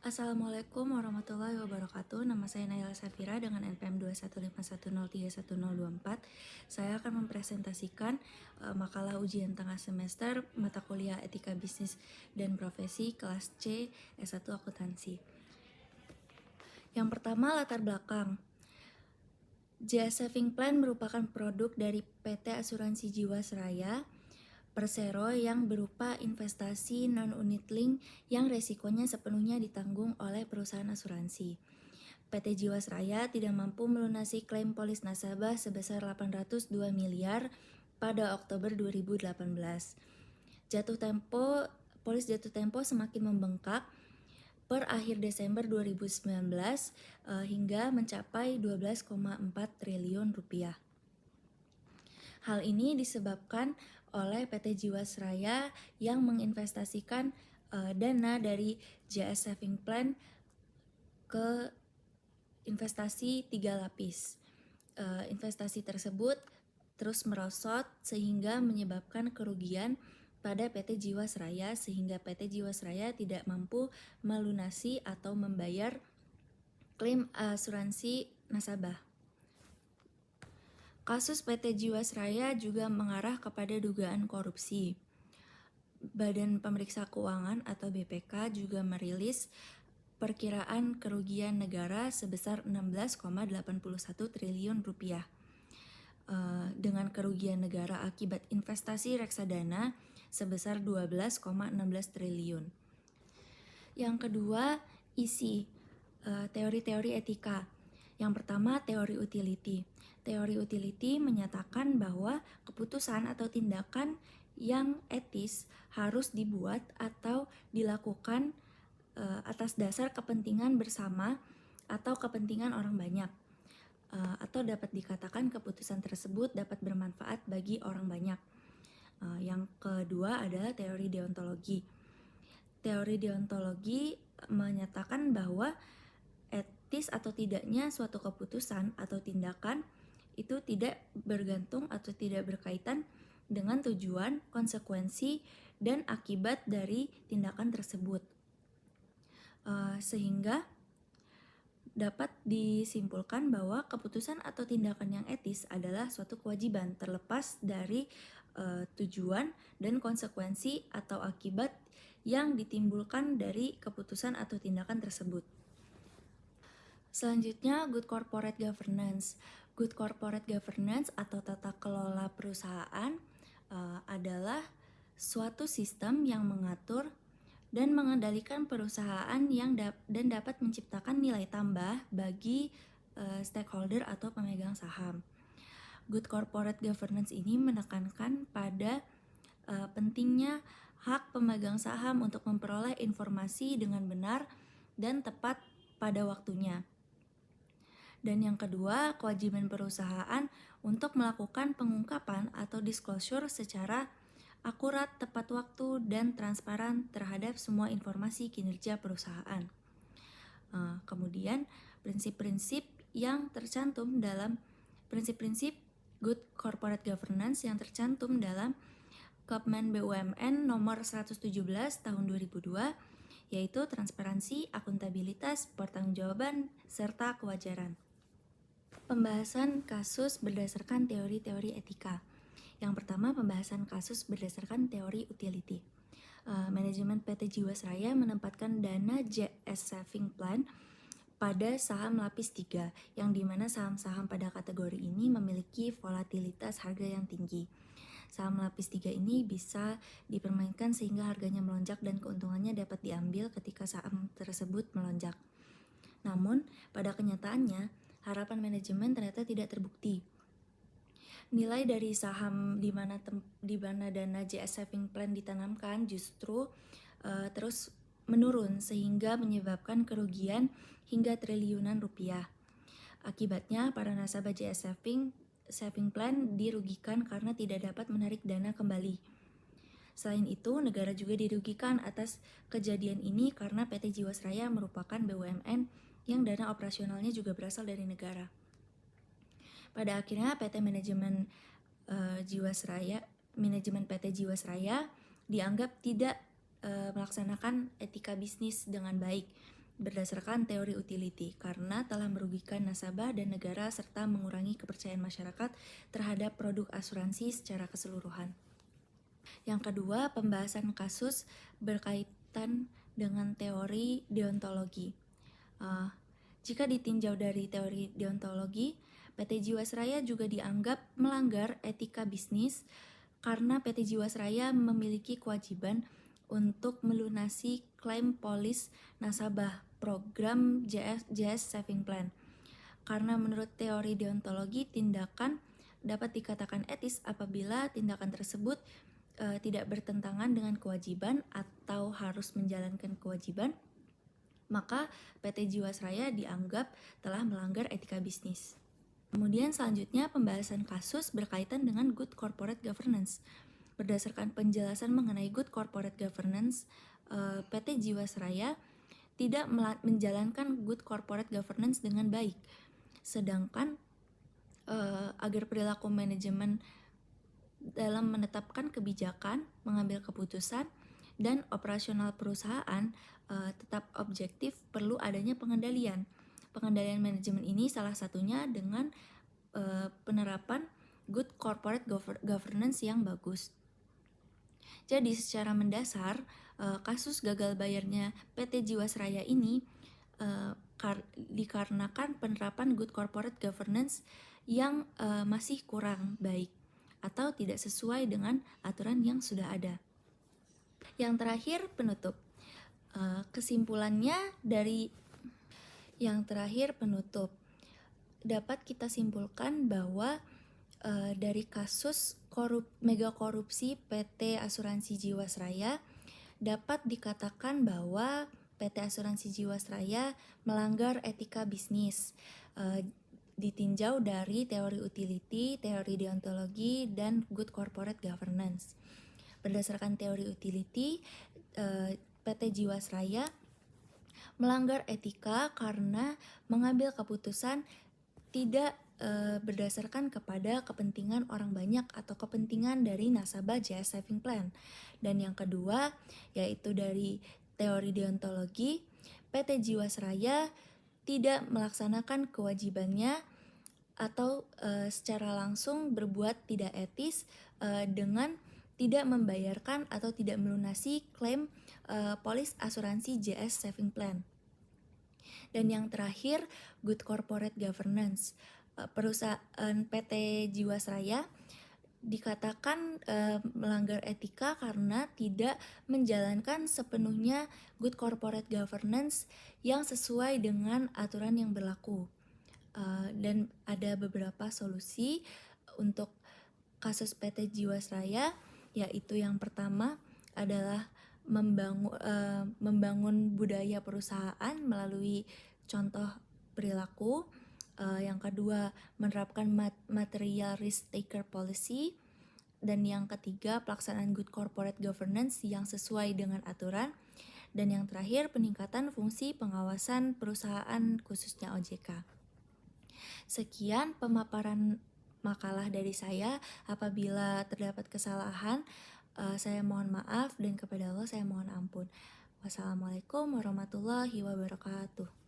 Assalamualaikum warahmatullahi wabarakatuh. Nama saya Naila Safira dengan NPM 215103024. Saya akan mempresentasikan makalah ujian tengah semester mata kuliah Etika Bisnis dan Profesi kelas C S1 Akuntansi. Yang pertama, latar belakang. JA Saving Plan merupakan produk dari PT Asuransi Jiwasraya Persero yang berupa investasi non-unit link yang resikonya sepenuhnya ditanggung oleh perusahaan asuransi. PT Jiwasraya tidak mampu melunasi klaim polis nasabah sebesar 802 miliar pada Oktober 2018. Polis jatuh tempo semakin membengkak per akhir Desember 2019 hingga mencapai 12,4 triliun rupiah. Hal ini disebabkan oleh PT Jiwasraya yang menginvestasikan dana dari JS Saving Plan ke investasi 3 lapis. Investasi tersebut terus merosot sehingga menyebabkan kerugian pada PT Jiwasraya sehingga PT Jiwasraya tidak mampu melunasi atau membayar klaim asuransi nasabah. Kasus PT Jiwasraya juga mengarah kepada dugaan korupsi. Badan Pemeriksa Keuangan atau BPK juga merilis perkiraan kerugian negara sebesar 16,81 triliun rupiah. Dengan kerugian negara akibat investasi reksadana sebesar 12,16 triliun. Yang kedua, isi teori-teori etika. Yang pertama, teori utility. Teori utility menyatakan bahwa keputusan atau tindakan yang etis harus dibuat atau dilakukan atas dasar kepentingan bersama atau kepentingan orang banyak. Atau dapat dikatakan keputusan tersebut dapat bermanfaat bagi orang banyak. Yang kedua adalah teori deontologi. Teori deontologi menyatakan bahwa etis atau tidaknya suatu keputusan atau tindakan itu tidak bergantung atau tidak berkaitan dengan tujuan, konsekuensi, dan akibat dari tindakan tersebut. Sehingga dapat disimpulkan bahwa keputusan atau tindakan yang etis adalah suatu kewajiban terlepas dari tujuan dan konsekuensi atau akibat yang ditimbulkan dari keputusan atau tindakan tersebut. Selanjutnya, good corporate governance. Good corporate governance atau tata kelola perusahaan adalah suatu sistem yang mengatur dan mengendalikan perusahaan dan dapat menciptakan nilai tambah bagi stakeholder atau pemegang saham. Good corporate governance ini menekankan pada pentingnya hak pemegang saham untuk memperoleh informasi dengan benar dan tepat pada waktunya. Dan yang kedua, kewajiban perusahaan untuk melakukan pengungkapan atau disclosure secara akurat, tepat waktu, dan transparan terhadap semua informasi kinerja perusahaan. Kemudian, prinsip-prinsip yang tercantum dalam prinsip-prinsip Good Corporate Governance yang tercantum dalam Kepmen BUMN nomor 117 tahun 2002, yaitu transparansi, akuntabilitas, pertanggungjawaban, serta kewajaran. Pembahasan kasus berdasarkan teori-teori etika. Yang pertama, pembahasan kasus berdasarkan teori utility. Manajemen PT Jiwasraya menempatkan dana JS Saving Plan pada saham lapis 3, yang dimana saham-saham pada kategori ini memiliki volatilitas harga yang tinggi. Saham lapis 3 ini bisa dipermainkan sehingga harganya melonjak dan keuntungannya dapat diambil ketika saham tersebut melonjak. Namun, pada kenyataannya, harapan manajemen ternyata tidak terbukti. Nilai dari saham di mana dana JS Saving Plan ditanamkan justru terus menurun sehingga menyebabkan kerugian hingga triliunan rupiah. Akibatnya, para nasabah JS Saving Plan dirugikan karena tidak dapat menarik dana kembali. Selain itu, negara juga dirugikan atas kejadian ini karena PT Jiwasraya merupakan BUMN yang dana operasionalnya juga berasal dari negara. Pada akhirnya manajemen PT Jiwasraya dianggap tidak melaksanakan etika bisnis dengan baik berdasarkan teori utility karena telah merugikan nasabah dan negara serta mengurangi kepercayaan masyarakat terhadap produk asuransi secara keseluruhan. Yang kedua, pembahasan kasus berkaitan dengan teori deontologi. Jika ditinjau dari teori deontologi, PT Jiwasraya juga dianggap melanggar etika bisnis karena PT Jiwasraya memiliki kewajiban untuk melunasi klaim polis nasabah program JS Saving Plan. Karena menurut teori deontologi, tindakan dapat dikatakan etis apabila tindakan tersebut tidak bertentangan dengan kewajiban atau harus menjalankan kewajiban, maka PT Jiwasraya dianggap telah melanggar etika bisnis. Kemudian selanjutnya pembahasan kasus berkaitan dengan good corporate governance. Berdasarkan penjelasan mengenai good corporate governance, PT Jiwasraya tidak menjalankan good corporate governance dengan baik. Sedangkan agar perilaku manajemen dalam menetapkan kebijakan, mengambil keputusan, dan operasional perusahaan tetap objektif, perlu adanya pengendalian. Pengendalian manajemen ini salah satunya dengan penerapan good corporate governance yang bagus. Jadi secara mendasar, kasus gagal bayarnya PT Jiwasraya ini dikarenakan penerapan good corporate governance yang masih kurang baik atau tidak sesuai dengan aturan yang sudah ada. Yang terakhir, penutup. Kesimpulannya dapat kita simpulkan bahwa dari kasus mega korupsi PT Asuransi Jiwasraya dapat dikatakan bahwa PT Asuransi Jiwasraya melanggar etika bisnis ditinjau dari teori utility, teori deontologi, dan good corporate governance. Berdasarkan teori utility, PT Jiwasraya melanggar etika karena mengambil keputusan tidak berdasarkan kepada kepentingan orang banyak atau kepentingan dari nasabah JS Saving Plan. Dan yang kedua, yaitu dari teori deontologi, PT Jiwasraya tidak melaksanakan kewajibannya atau secara langsung berbuat tidak etis dengan tidak membayarkan atau tidak melunasi klaim polis asuransi JS Saving Plan. Dan yang terakhir, good corporate governance. Perusahaan PT Jiwasraya dikatakan melanggar etika karena tidak menjalankan sepenuhnya good corporate governance yang sesuai dengan aturan yang berlaku. Dan ada beberapa solusi untuk kasus PT Jiwasraya, yaitu yang pertama adalah membangun budaya perusahaan melalui contoh perilaku. Yang kedua, menerapkan material risk taker policy. Dan yang ketiga, pelaksanaan good corporate governance yang sesuai dengan aturan. Dan yang terakhir, peningkatan fungsi pengawasan perusahaan khususnya OJK. Sekian pemaparan makalah dari saya. Apabila terdapat kesalahan, saya mohon maaf, dan kepada Allah saya mohon ampun. Wassalamualaikum warahmatullahi wabarakatuh.